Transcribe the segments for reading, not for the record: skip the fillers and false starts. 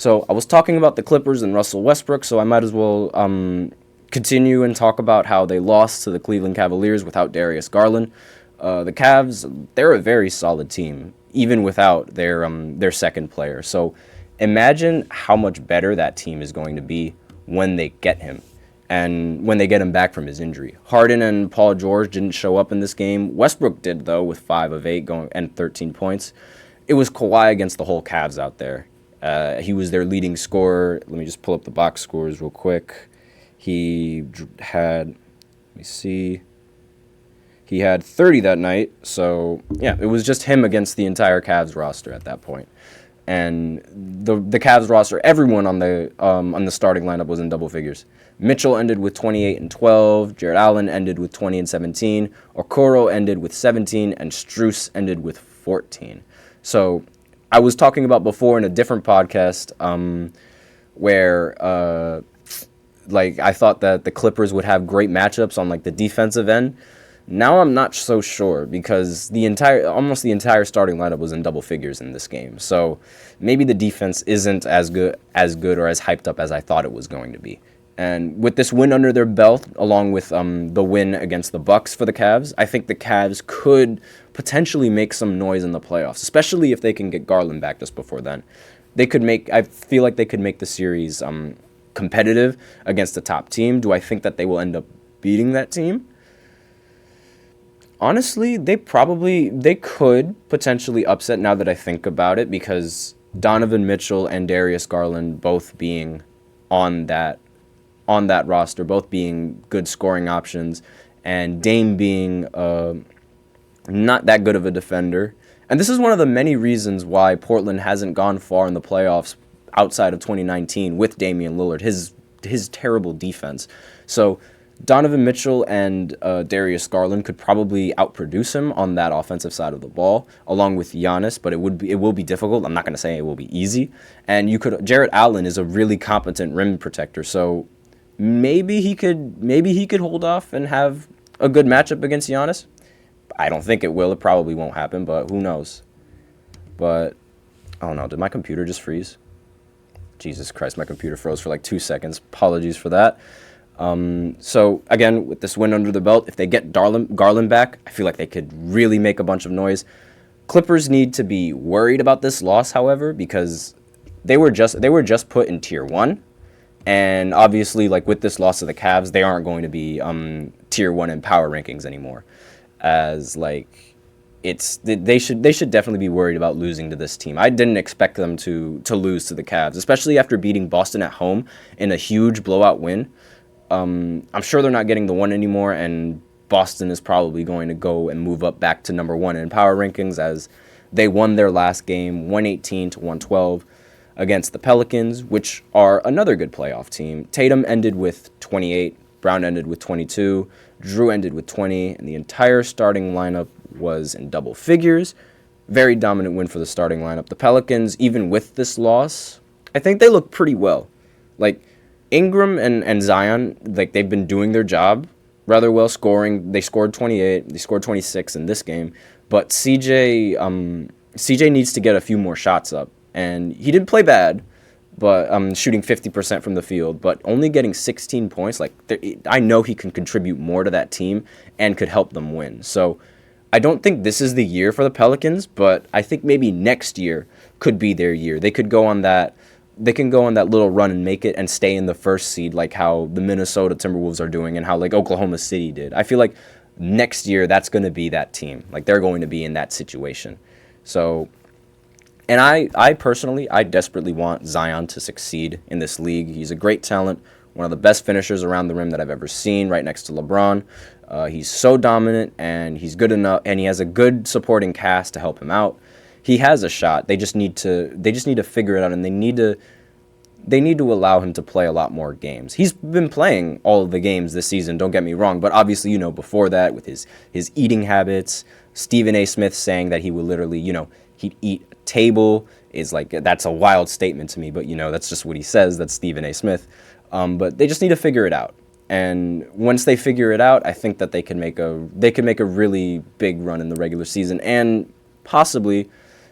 So I was talking about the Clippers and Russell Westbrook, so I might as well continue and talk about how they lost to the Cleveland Cavaliers without Darius Garland. The Cavs, they're a very solid team, even without their second player. So imagine how much better that team is going to be when they get him and when they get him back from his injury. Harden and Paul George didn't show up in this game. Westbrook did, though, with 5 of 8 going and 13 points. It was Kawhi against the whole Cavs out there. He was their leading scorer. Let me just pull up the box scores real quick. He had 30 that night. So, yeah, it was just him against the entire Cavs roster at that point. And the Cavs roster, everyone on the starting lineup was in double figures. Mitchell ended with 28 and 12. Jarrett Allen ended with 20 and 17. Okoro ended with 17, and Strus ended with 14. So I was talking about before in a different podcast where I thought that the Clippers would have great matchups on like the defensive end. Now I'm not so sure because almost the entire starting lineup was in double figures in this game. So maybe the defense isn't as good or as hyped up as I thought it was going to be. And with this win under their belt, along with the win against the Bucks for the Cavs, I think the Cavs could potentially make some noise in the playoffs, especially if they can get Garland back just before then. I feel like they could make the series competitive against the top team. Do I think that they will end up beating that team? Honestly, they could potentially upset now that I think about it, because Donovan Mitchell and Darius Garland both being on that roster, both being good scoring options, and Dame being not that good of a defender. And this is one of the many reasons why Portland hasn't gone far in the playoffs outside of 2019 with Damian Lillard, his terrible defense. So Donovan Mitchell and Darius Garland could probably outproduce him on that offensive side of the ball, along with Giannis, but it will be difficult. I'm not going to say it will be easy. And Jarrett Allen is a really competent rim protector, so maybe he could hold off and have a good matchup against Giannis. I don't think it will. It probably won't happen, but who knows? But I don't know. Did my computer just freeze? Jesus Christ, my computer froze for like 2 seconds. Apologies for that. So again, with this win under the belt, if they get Garland back, I feel like they could really make a bunch of noise. Clippers need to be worried about this loss, however, because they were just put in tier 1. And obviously, like with this loss to the Cavs, they aren't going to be tier 1 in power rankings anymore. As like they should definitely be worried about losing to this team. I didn't expect them to lose to the Cavs, especially after beating Boston at home in a huge blowout win. I'm sure they're not getting the 1 anymore, and Boston is probably going to go and move up back to number 1 in power rankings, as they won their last game 118-112 against the Pelicans, which are another good playoff team. Tatum ended with 28, Brown ended with 22, Drew ended with 20, and the entire starting lineup was in double figures. Very dominant win for the starting lineup. The Pelicans, even with this loss, I think they look pretty well. Like, Ingram and Zion, like, they've been doing their job rather well, scoring. They scored 28, they scored 26 in this game, but CJ needs to get a few more shots up, and he did play bad, but shooting 50% from the field, but only getting 16 points. Like, I know he can contribute more to that team and could help them win. So I don't think this is the year for the Pelicans, but I think maybe next year could be their year. They can go on that little run and make it and stay in the first seed, like how the Minnesota Timberwolves are doing and how like Oklahoma City did. I feel like next year that's going to be that team. Like, they're going to be in that situation. So, and I personally desperately want Zion to succeed in this league. He's a great talent, one of the best finishers around the rim that I've ever seen, right next to LeBron. He's so dominant, and he's good enough, and he has a good supporting cast to help him out. He has a shot. They just need to figure it out, and they need to allow him to play a lot more games. He's been playing all of the games this season, don't get me wrong, but obviously, before that, with his eating habits, Stephen A. Smith saying that he would literally, he'd eat a table is like, that's a wild statement to me, but that's just what he says. That's Stephen A. Smith. But they just need to figure it out. And once they figure it out, I think that they can make a really big run in the regular season and possibly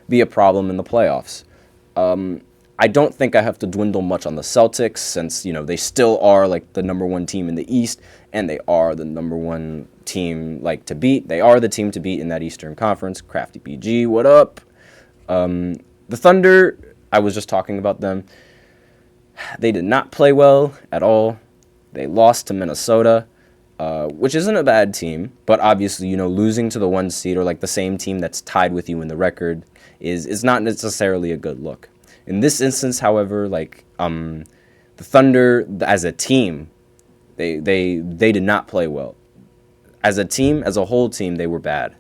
be a problem in the playoffs. I don't think I have to dwindle much on the Celtics since, they still are like the number one team in the East, and they are the number one team to beat. They are the team to beat in that Eastern Conference. Crafty PG, what up? The Thunder, I was just talking about them. They did not play well at all. They lost to Minnesota, which isn't a bad team, but obviously, losing to the 1 seed or the same team that's tied with you in the record is not necessarily a good look. In this instance, however, the Thunder as a team, they did not play well. As a team, as a whole team, they were bad.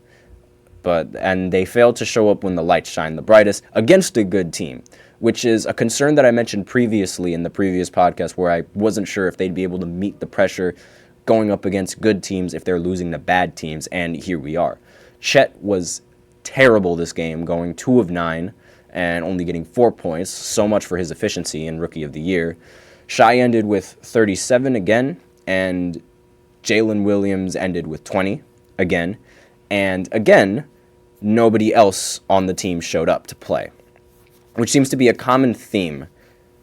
And they failed to show up when the lights shine the brightest against a good team, which is a concern that I mentioned previously in the previous podcast where I wasn't sure if they'd be able to meet the pressure going up against good teams if they're losing to bad teams, and here we are. Chet was terrible this game, going 2 of 9 and only getting 4 points, so much for his efficiency in Rookie of the Year. Shai ended with 37 again, and Jalen Williams ended with 20 again, and again, nobody else on the team showed up to play, which seems to be a common theme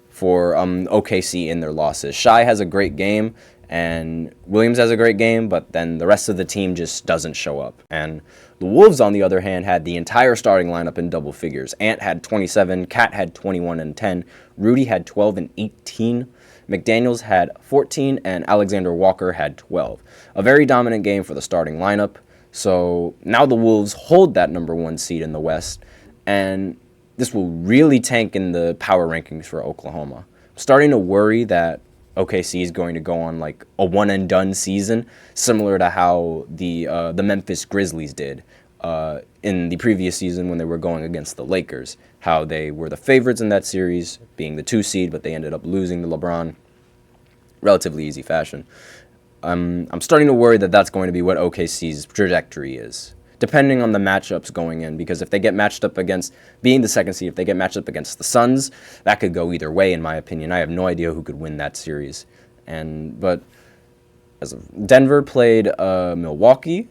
for OKC in their losses. Shai has a great game, and Williams has a great game, but then the rest of the team just doesn't show up. And the Wolves, on the other hand, had the entire starting lineup in double figures. Ant had 27, Cat had 21 and 10, Rudy had 12 and 18, McDaniels had 14, and Alexander Walker had 12. A very dominant game for the starting lineup. So now the Wolves hold that number 1 seed in the West, and this will really tank in the power rankings for Oklahoma. I'm starting to worry that OKC is going to go on a one-and-done season, similar to how the Memphis Grizzlies did in the previous season when they were going against the Lakers, how they were the favorites in that series, being the 2 seed, but they ended up losing to LeBron. Relatively easy fashion. I'm starting to worry that that's going to be what OKC's trajectory is, depending on the matchups going in, because if they get matched up against, being the 2nd seed, if they get matched up against the Suns, that could go either way, in my opinion. I have no idea who could win that series. But Denver played Milwaukee,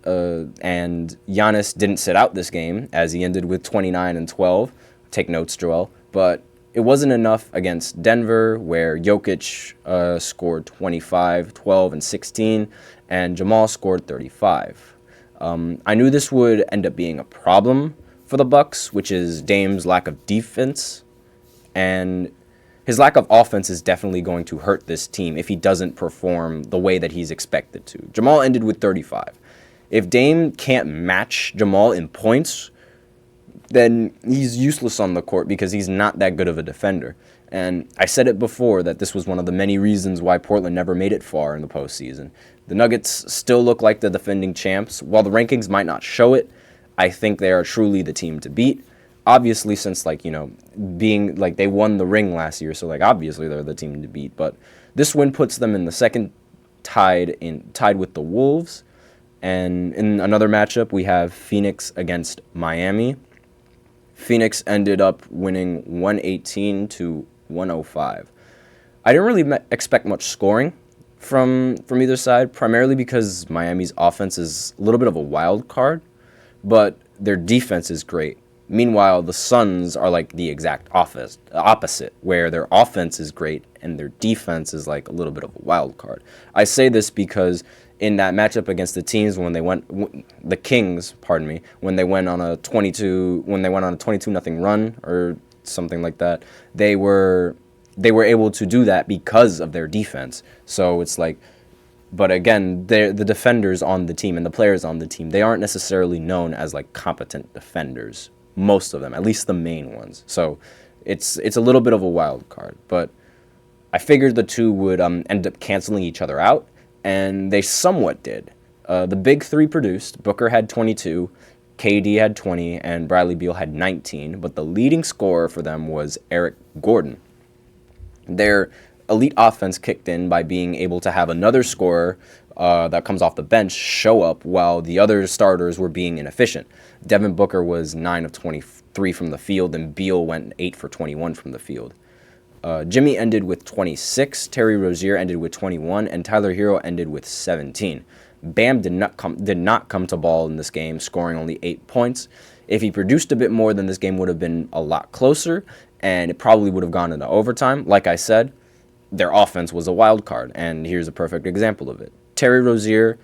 and Giannis didn't sit out this game, as he ended with 29 and 12. Take notes, Joel. But it wasn't enough against Denver, where Jokic scored 25, 12, and 16, and Jamal scored 35. I knew this would end up being a problem for the Bucks, which is Dame's lack of defense, and his lack of offense is definitely going to hurt this team if he doesn't perform the way that he's expected to. Jamal ended with 35. If Dame can't match Jamal in points, then he's useless on the court because he's not that good of a defender. And I said it before that this was one of the many reasons why Portland never made it far in the postseason. The Nuggets still look like the defending champs. While the rankings might not show it, I think they are truly the team to beat. Obviously, since being they won the ring last year, so obviously they're the team to beat. But this win puts them in the second tied with the Wolves. And in another matchup, we have Phoenix against Miami. Phoenix ended up winning 118 to 105. I didn't really expect much scoring from either side, primarily because Miami's offense is a little bit of a wild card, but their defense is great. Meanwhile, the Suns are the exact opposite, where their offense is great and their defense is a little bit of a wild card. I say this because in that matchup against the Kings, when they went on a 22-0 run or something like that, they were able to do that because of their defense. So it's but again, the defenders on the team and the players on the team, they aren't necessarily known as competent defenders. Most of them, at least the main ones. So it's a little bit of a wild card, but I figured the two would end up canceling each other out, and they somewhat did. The big three produced. Booker had 22, KD had 20, and Bradley Beal had 19, but the leading scorer for them was Eric Gordon. Their elite offense kicked in by being able to have another scorer that comes off the bench show up while the other starters were being inefficient. Devin Booker was 9 of 23 from the field, and Beal went 8 for 21 from the field. Jimmy ended with 26, Terry Rozier ended with 21, and Tyler Hero ended with 17. Bam did not come to ball in this game, scoring only 8 points. If he produced a bit more, then this game would have been a lot closer, and it probably would have gone into overtime. Like I said, their offense was a wild card, and here's a perfect example of it. Terry Rozier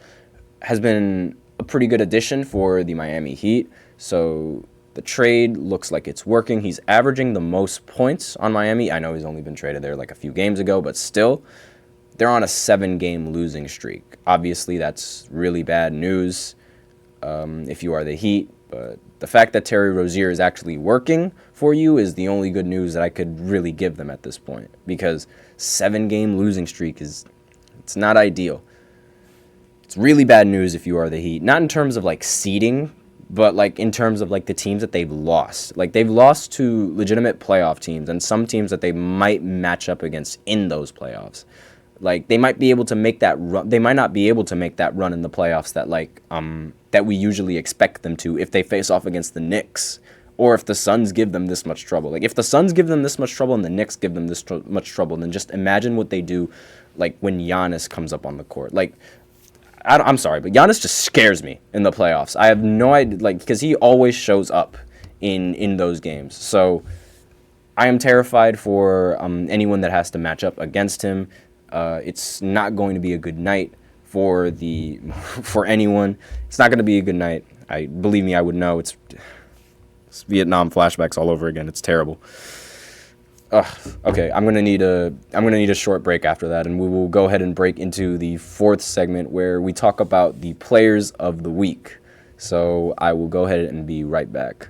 has been a pretty good addition for the Miami Heat, so the trade looks like it's working. He's averaging the most points on Miami. I know he's only been traded there like a few games ago, but still, they're on a 7-game losing streak. Obviously, that's really bad news if you are the Heat, but the fact that Terry Rozier is actually working for you is the only good news that I could really give them at this point, because 7-game losing streak it's not ideal. It's really bad news if you are the Heat, not in terms of like seeding, but like in terms of like the teams that they've lost. Like they've lost to legitimate playoff teams and some teams that they might match up against in those playoffs. Like they might be able to make that run. They might not be able to make that run in the playoffs that that we usually expect them to if they face off against the Knicks, or if the Suns give them this much trouble. Like if the Suns give them this much trouble and the Knicks give them this much trouble, then just imagine what they do, like when Giannis comes up on the court. Like I'm sorry, but Giannis just scares me in the playoffs. I have no idea, like, because he always shows up in those games. So I am terrified for anyone that has to match up against him. It's not going to be a good night for anyone. It's not going to be a good night. Believe me, I would know. It's Vietnam flashbacks all over again. It's terrible. Okay, I'm gonna need a short break after that, and we will go ahead and break into the fourth segment where we talk about the players of the week. So I will go ahead and be right back.